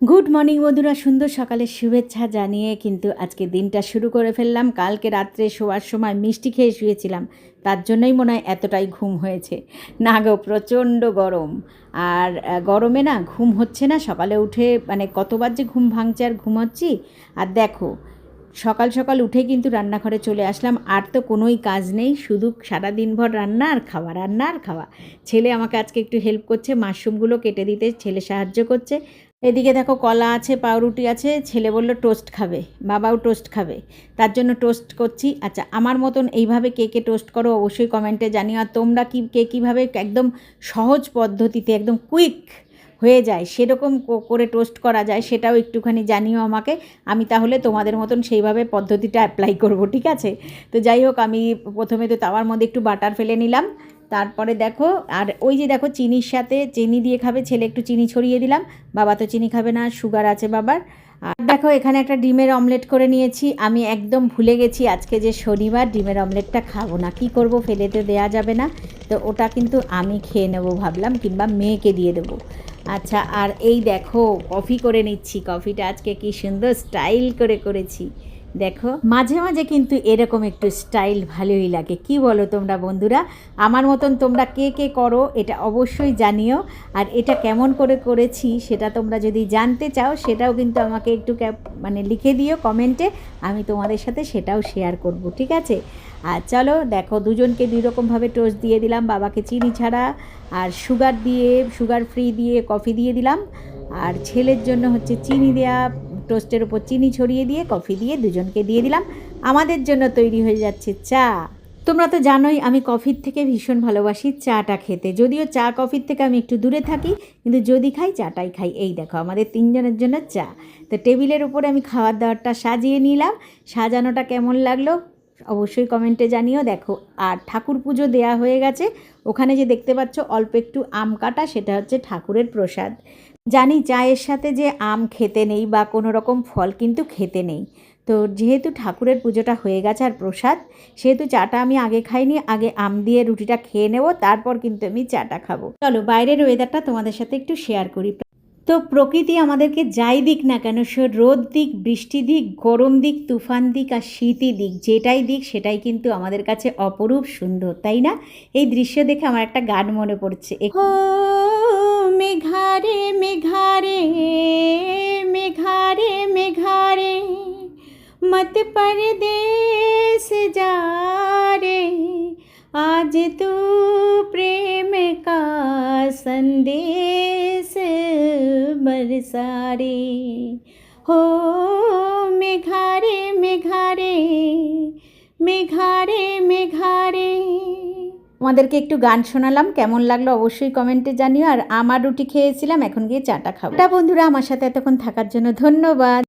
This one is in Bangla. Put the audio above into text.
গুড মর্নিং বন্ধুরা, সুন্দর সকালের শুভেচ্ছা জানিয়ে কিন্তু আজকে দিনটা শুরু করে ফেললাম। কালকে রাত্রে শোয়ার সময় মিষ্টি খেয়ে শুয়েছিলাম, তার জন্যই মনে হয় এতটাই ঘুম হয়েছে। না গো, প্রচণ্ড গরম। আর গরমে না ঘুম হচ্ছে না। সকালে উঠে মানে কতবার যে ঘুম ভাঙছে আর ঘুমোচ্ছি। আর দেখো, সকাল সকাল উঠে কিন্তু রান্নাঘরে চলে আসলাম। আর তো কোনোই কাজ নেই, শুধু সারা দিনভর রান্না আর খাওয়া, রান্না আর খাওয়া। ছেলে আমাকে আজকে একটু হেল্প করছে, মাশরুমগুলো কেটে দিতে ছেলে সাহায্য করছে। এদিকে দেখো, কলা আছে, পাউরুটি আছে। ছেলে বলল টোস্ট খাবে, বাবাও টোস্ট খাবে, তার জন্য টোস্ট করছি। আচ্ছা, আমার মতন এইভাবে কে কে টোস্ট করো অবশ্যই কমেন্টে জানিও। আর তোমরা কে কীভাবে একদম সহজ পদ্ধতিতে একদম কুইক হয়ে যায় সেরকম করে টোস্ট করা যায় সেটাও একটুখানি জানিও আমাকে। আমি তাহলে তোমাদের মতন সেইভাবে পদ্ধতিটা অ্যাপ্লাই করব, ঠিক আছে? তো যাই হোক, আমি প্রথমে তো তাওয়ার মধ্যে একটু বাটার ফেলে নিলাম। তারপরে দেখো, আর ওই যে দেখো, চিনির সাথে চিনি দিয়ে খাবে ছেলে, একটু চিনি ছড়িয়ে দিলাম। বাবা তো চিনি খাবে না, সুগার আছে বাবার। আর দেখো, এখানে একটা ডিমের অমলেট করে নিয়েছি। আমি একদম ভুলে গেছি আজকে যে শনিবার, ডিমের অমলেটটা খাবো না। কি করব, ফেলে তো দেওয়া যাবে না। তো ওটা কিন্তু আমি খেয়ে নেবো ভাবলাম, কিংবা মেয়েকে দিয়ে দেবো। আচ্ছা, আর এই দেখো কফি করে নিচ্ছি। কফিটা আজকে কি সুন্দর স্টাইল করে করেছি দেখো। মাঝে মাঝে কিন্তু এরকম একটু স্টাইল ভালোই লাগে, কি বলো তোমরা বন্ধুরা? আমার মতন তোমরা কে কে করো এটা অবশ্যই জানিও। আর এটা কেমন করে করেছি সেটা তোমরা যদি জানতে চাও, সেটাও কিন্তু আমাকে একটু মানে লিখে দিও কমেন্টে। আমি তোমাদের সাথে সেটাও শেয়ার করব, ঠিক আছে? আর চলো দেখো, দুজনকে দুই রকমভাবে টোস্ট দিয়ে দিলাম। বাবাকে চিনি ছাড়া আর সুগার দিয়ে, সুগার ফ্রি দিয়ে কফি দিয়ে দিলাম। আর ছেলের জন্য হচ্ছে চিনি দেয়া, টোস্টের ওপর চিনি ছড়িয়ে দিয়ে কফি দিয়ে দুজনকে দিয়ে দিলাম। আমাদের জন্য তৈরি হয়ে যাচ্ছে চা। তোমরা তো জানোই আমি কফির থেকে ভীষণ ভালোবাসি চাটা খেতে। যদিও চা কফির থেকে আমি একটু দূরে থাকি, কিন্তু যদি খাই চাটাই খাই। এই দেখো, আমাদের তিনজনের জন্য চা। তো টেবিলের উপরে আমি খাবার দাবারটা সাজিয়ে নিলাম। সাজানোটা কেমন লাগলো অবশ্যই কমেন্টে জানিও। দেখো, আর ঠাকুর পুজো দেয়া হয়ে গেছে। ওখানে যে দেখতে পাচ্ছ অল্প একটু আম কাটা, সেটা হচ্ছে ঠাকুরের প্রসাদ। জানি চায়ের সাথে যে আম খেতে নেই বা কোনো রকম ফল কিন্তু খেতে নেই। তো যেহেতু ঠাকুরের পুজোটা হয়ে গেছে আর প্রসাদ, সেহেতু চাটা আমি আগে খাইনি। আগে আম দিয়ে রুটিটা খেয়ে নেব, তারপর কিন্তু আমি চাটা খাবো। চলো বাইরের ওয়েদারটা তোমাদের সাথে একটু শেয়ার করি। তো প্রকৃতি আমাদেরকে যাই দিক না কেন, সে রোদ দিক, বৃষ্টি দিক, গরম দিক, তুফান দিক আর শীতই দিক, যেটাই দিক সেটাই কিন্তু আমাদের কাছে অপরূপ সুন্দর, তাই না? এই দৃশ্য দেখে আমার একটা গান মনে পড়ছে। ও মেঘারে মেঘারে মেঘারে মেঘারে मत परदेस जा रे, आज तू प्रेम का संदेश बरसा रे। हो मेघारे मेघारे मेघारे मेघारे। তোমাদেরকে একটু গান শোনালাম, কেমন লাগলো অবশ্যই কমেন্টে জানিও। আর আমার রুটি খেয়েছিলাম, এখন গিয়ে চাটা খাবো। বন্ধুরা, আমার সাথে এতক্ষণ থাকার জন্য ধন্যবাদ।